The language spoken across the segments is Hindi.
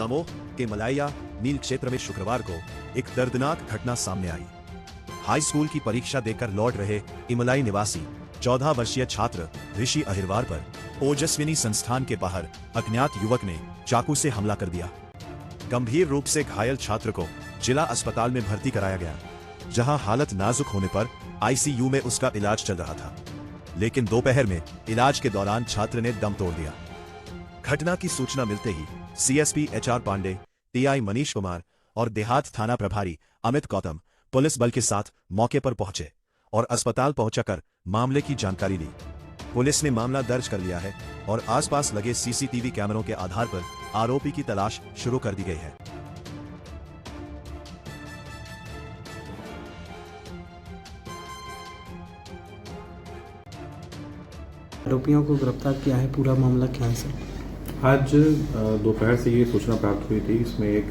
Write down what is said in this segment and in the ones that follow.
दमोह के मलाइया नील क्षेत्र में शुक्रवार को एक दर्दनाक घटना सामने आई। हाई स्कूल की परीक्षा देकर लौट रहे इमलाई निवासी 14 वर्षीय छात्र ऋषि अहिरवार पर ओजस्विनी संस्थान के बाहर अज्ञात युवक ने चाकू से हमला कर दिया। गंभीर रूप से घायल छात्र को जिला अस्पताल में भर्ती कराया गया, जहां हालत नाजुक होने पर आईसीयू में उसका इलाज चल रहा था, लेकिन दोपहर में इलाज के दौरान छात्र ने दम तोड़ दिया। घटना की सूचना मिलते ही CSP HR Pandey, TI Manish Kumar और देहात थाना प्रभारी अमित गौतम पुलिस बल के साथ मौके पर पहुंचे और अस्पताल पहुंचकर मामले की जानकारी ली। पुलिस ने मामला दर्ज कर लिया है और आसपास लगे सीसीटीवी कैमरों के आधार पर आरोपी की तलाश शुरू कर दी गई है। आरोपियों को गिरफ्तार किया है। पूरा मामला क्या है सर? आज दोपहर से ये सूचना प्राप्त हुई थी। इसमें एक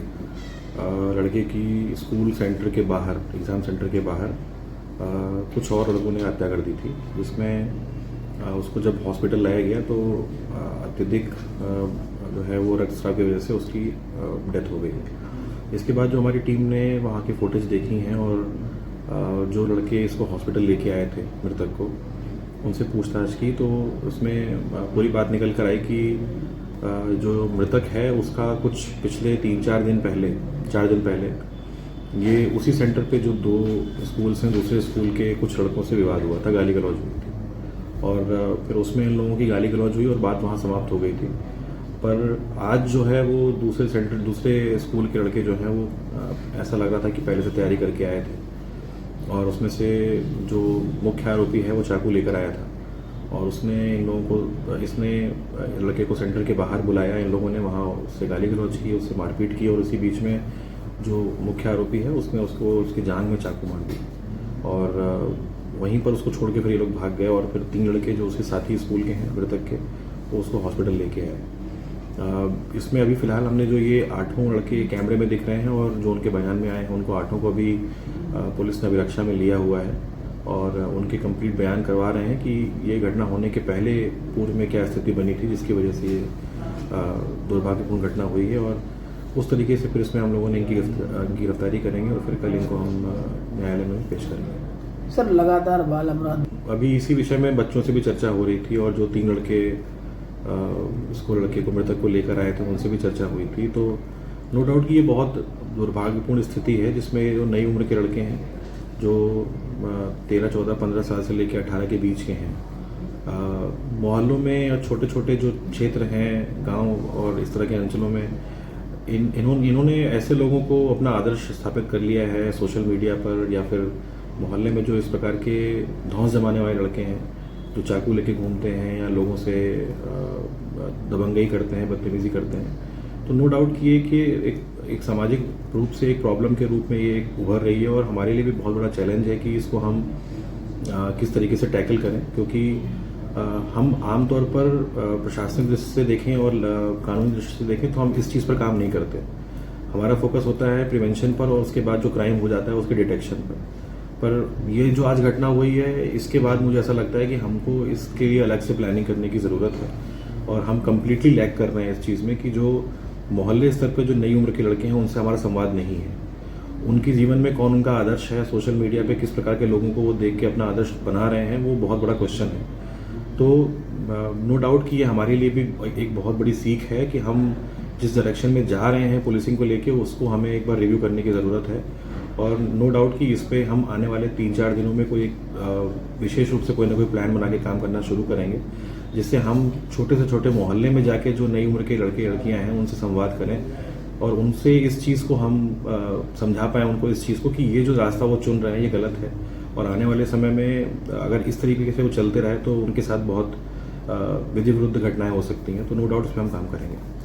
लड़के की स्कूल सेंटर के बाहर, एग्ज़ाम सेंटर के बाहर कुछ और लड़कों ने हत्या कर दी थी, जिसमें उसको जब हॉस्पिटल लाया गया तो अत्यधिक जो है वो रक्तस्राव की वजह से उसकी डेथ हो गई। इसके बाद जो हमारी टीम ने वहाँ की फुटेज देखी हैं और जो लड़के इसको हॉस्पिटल लेके आए थे मृतक को, उनसे पूछताछ की तो उसमें पूरी बात निकल कर आई कि जो मृतक है उसका कुछ पिछले 4 दिन पहले ये उसी सेंटर पे जो 2 स्कूल हैं, दूसरे स्कूल के कुछ लड़कों से विवाद हुआ था, गाली गलौज हुई थी और फिर उसमें इन लोगों की गाली गलौज हुई और बात वहाँ समाप्त हो गई थी। पर आज जो है वो दूसरे स्कूल के लड़के जो हैं वो ऐसा लग रहा था कि पहले से तैयारी करके आए थे और उसमें से जो मुख्य आरोपी है वो चाकू लेकर आया था और उसने इन लोगों को, इसने लड़के को सेंटर के बाहर बुलाया। इन लोगों ने वहाँ उससे गाली गलौज की, उससे मारपीट की और उसी बीच में जो मुख्य आरोपी है उसने उसको उसकी जांघ में चाकू मार दी और वहीं पर उसको छोड़ के फिर ये लोग भाग गए और फिर 3 लड़के जो उसके साथी स्कूल के हैं मृतक के, वो उसको हॉस्पिटल लेके आए। इसमें अभी फ़िलहाल हमने जो ये 8 लड़के कैमरे में दिख रहे हैं और जो उनके बयान में आए हैं, उनको 8 को अभी पुलिस ने अभिरक्षा में लिया हुआ है और उनके कंप्लीट बयान करवा रहे हैं कि ये घटना होने के पहले पूर्व में क्या स्थिति बनी थी जिसकी वजह से ये दुर्भाग्यपूर्ण घटना हुई है और उस तरीके से फिर इसमें हम लोगों ने इनकी गिरफ्तारी करेंगे और फिर कल इनको हम न्यायालय में पेश करेंगे। सर लगातार बाल अपराध, अभी इसी विषय में बच्चों से भी चर्चा हो रही थी और जो 3 लड़के स्कूल लड़के को मृतक को लेकर आए थे उनसे भी चर्चा हुई थी। तो नो डाउट कि ये बहुत दुर्भाग्यपूर्ण स्थिति है जिसमें जो नई उम्र के लड़के हैं जो 13, 14, 15 साल से लेकर 18 के बीच के हैं, मोहल्लों में और छोटे छोटे जो क्षेत्र हैं, गांव और इस तरह के अंचलों में इन्होंने ऐसे लोगों को अपना आदर्श स्थापित कर लिया है सोशल मीडिया पर या फिर मोहल्ले में जो इस प्रकार के धौंस जमाने वाले लड़के हैं जो चाकू लेके घूमते हैं या लोगों से दबंगई करते हैं, बदतमीजी करते हैं। तो नो डाउट कि ये कि एक सामाजिक रूप से एक प्रॉब्लम के रूप में ये उभर रही है और हमारे लिए भी बहुत बड़ा चैलेंज है कि इसको हम किस तरीके से टैकल करें, क्योंकि हम आमतौर पर प्रशासनिक दृष्टि से देखें और कानूनी दृष्टि से देखें तो हम इस चीज़ पर काम नहीं करते। हमारा फोकस होता है प्रिवेंशन पर और उसके बाद जो क्राइम हो जाता है उसके डिटेक्शन पर ये जो आज घटना हुई है इसके बाद मुझे ऐसा लगता है कि हमको इसके लिए अलग से प्लानिंग करने की ज़रूरत है और हम कम्प्लीटली लैक कर रहे हैं इस चीज़ में कि जो मोहल्ले स्तर पर जो नई उम्र के लड़के हैं उनसे हमारा संवाद नहीं है। उनके जीवन में कौन उनका आदर्श है, सोशल मीडिया पे किस प्रकार के लोगों को वो देख के अपना आदर्श बना रहे हैं, वो बहुत बड़ा क्वेश्चन है। तो नो डाउट कि ये हमारे लिए भी एक बहुत बड़ी सीख है कि हम जिस डायरेक्शन में जा रहे हैं पुलिसिंग को लेके उसको हमें एक बार रिव्यू करने की ज़रूरत है और नो डाउट कि इस पे हम आने वाले 3-4 दिनों में कोई विशेष रूप से कोई ना कोई प्लान बना के काम करना शुरू करेंगे, जिससे हम छोटे से छोटे मोहल्ले में जाके जो नई उम्र के लड़के लड़कियां हैं उनसे संवाद करें और उनसे इस चीज़ को हम समझा पाएँ उनको इस चीज़ को कि ये जो रास्ता वो चुन रहे हैं ये गलत है और आने वाले समय में अगर इस तरीके से वो चलते रहे तो उनके साथ बहुत विधि विरुद्ध घटनाएं हो सकती हैं। तो नो डाउट इस पर हम काम करेंगे।